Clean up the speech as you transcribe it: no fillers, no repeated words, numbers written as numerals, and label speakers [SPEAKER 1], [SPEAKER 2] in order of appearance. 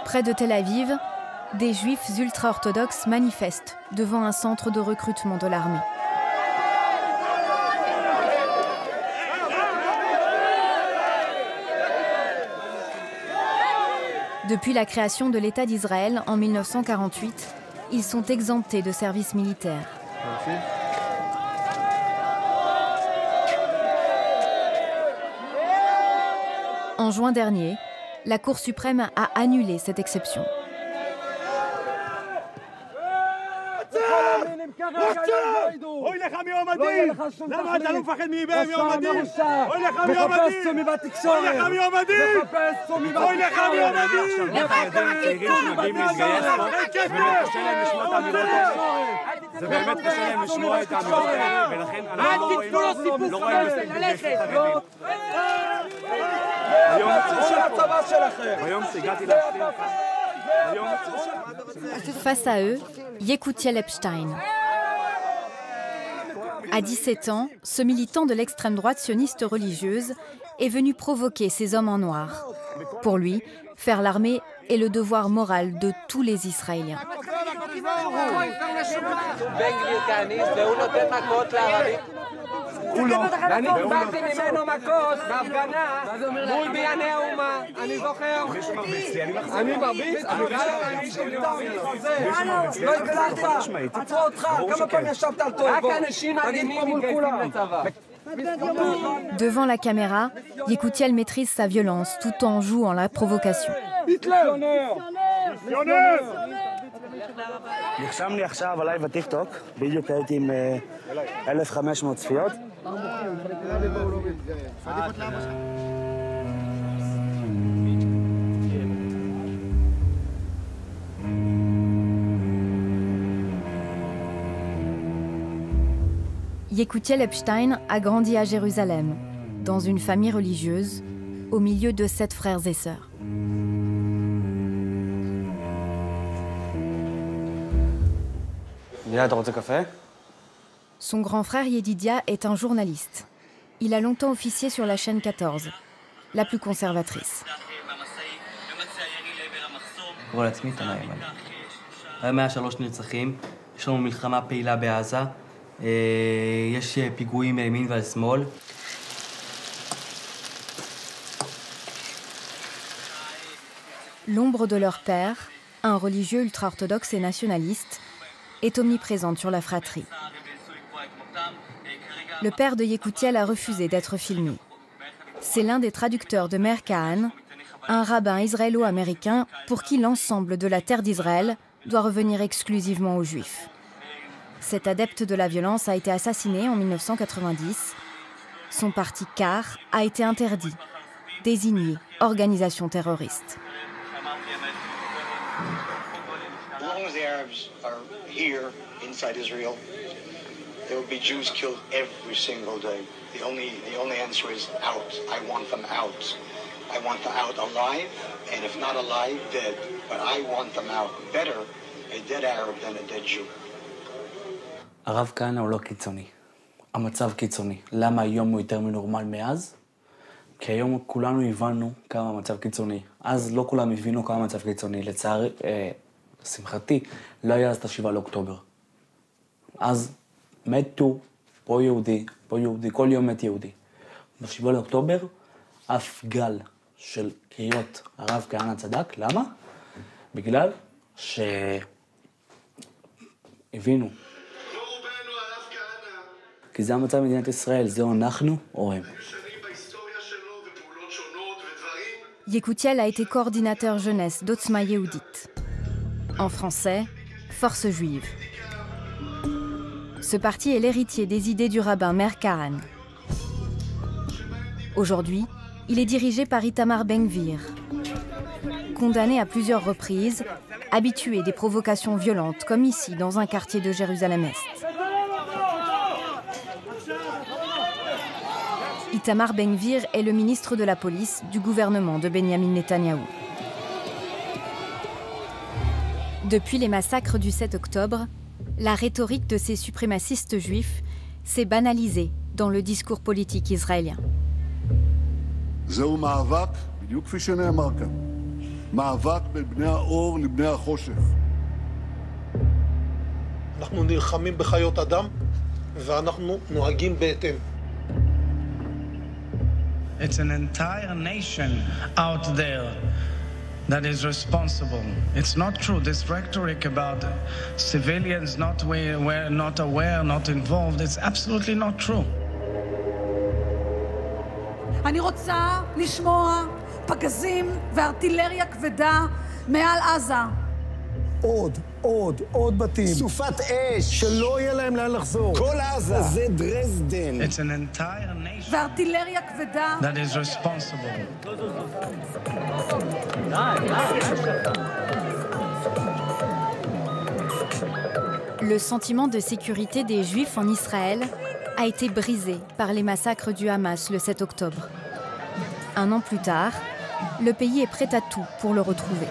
[SPEAKER 1] Près de Tel Aviv, des juifs ultra-orthodoxes manifestent devant un centre de recrutement de l'armée. Depuis la création de l'État d'Israël en 1948, ils sont exemptés de service militaire. En juin dernier, la Cour suprême a annulé cette exception. Face à eux, Yekutiel Epstein. À 17 ans, ce militant de l'extrême droite sioniste religieuse est venu provoquer ces hommes en noir. Pour lui, faire l'armée est le devoir moral de tous les Israéliens. Devant la caméra, Yekutiel maîtrise sa violence tout en jouant la provocation.
[SPEAKER 2] נרשם לי עכשיו עליי בטיקטוק, בדיוק הייתי עם 1,500 צפיות.
[SPEAKER 1] Yekutiel Epstein a grandi à Jérusalem, dans une famille religieuse, au milieu de 7 frères et sœurs. Son grand frère Yedidia est un journaliste. Il a longtemps officié sur la chaîne 14, la plus conservatrice. L'ombre de leur père, un religieux ultra-orthodoxe et nationaliste, est omniprésente sur la fratrie. Le père de Yekutiel a refusé d'être filmé. C'est l'un des traducteurs de Meir Kahane, un rabbin israélo-américain pour qui l'ensemble de la terre d'Israël doit revenir exclusivement aux Juifs. Cet adepte de la violence a été assassiné en 1990. Son parti CAR a été interdit, désigné organisation terroriste.
[SPEAKER 3] Here inside Israel, there will be Jews killed every single day. The only answer is out. I want them out. I want them out alive, and if not alive, dead. But I want them out. Better a dead Arab than a dead Jew.
[SPEAKER 2] הרב כהנא הוא לא קיצוני. המצב קיצוני. למה היום הוא יותר מנורמל מאז? כי היום כולנו הבנו כמה המצב קיצוני. אז לא כולם הבינו כמה המצב קיצוני. לצערי, לשמחתי, לא היה אז את 7 לאוקטובר. אז מתו פה יהודי, כל יום מת יהודי. ב7 לאוקטובר, אף גל של קריאות הרב כהנא צדק. למה? בגלל שהבינו. כי זה המצב במדינת ישראל, זהו אנחנו או הם.
[SPEAKER 1] Yekutiel a été coordinateur jeunesse d'Otzma Yehudit. En français, Force juive. Ce parti est l'héritier des idées du rabbin Meir Kahane. Aujourd'hui, il est dirigé par Itamar Ben-Gvir. Condamné à plusieurs reprises, habitué des provocations violentes, comme ici, dans un quartier de Jérusalem-Est. Itamar Ben-Gvir est le ministre de la police du gouvernement de Benyamin Netanyahou. Depuis les massacres du 7 octobre, la rhétorique de ces suprémacistes juifs s'est banalisée dans le discours politique israélien.
[SPEAKER 4] זהו מאבק, בדיוק כפי שנאמר כאן, מאבק בין בני האור לבני החושך.
[SPEAKER 5] אנחנו נלחמים בחיות אדם, ואנחנו נוהגים בהתאם.
[SPEAKER 6] It's an entire nation out there that is responsible. It's not true. This rhetoric about civilians not aware, not involved, it's absolutely not true.
[SPEAKER 7] אני רוצה לשמוע פגזים וארטילריה כבדה מעל עזה.
[SPEAKER 8] עוד בתים. סופת אש. שלא יהיה להם לאן לחזור. כל עזה. זה דרזדן.
[SPEAKER 6] It's an entire nation
[SPEAKER 7] וארטילריה כבדה.
[SPEAKER 6] that is responsible.
[SPEAKER 1] Le sentiment de sécurité des Juifs en Israël a été brisé par les massacres du Hamas le 7 octobre. Un an plus tard, le pays est prêt à tout pour le retrouver.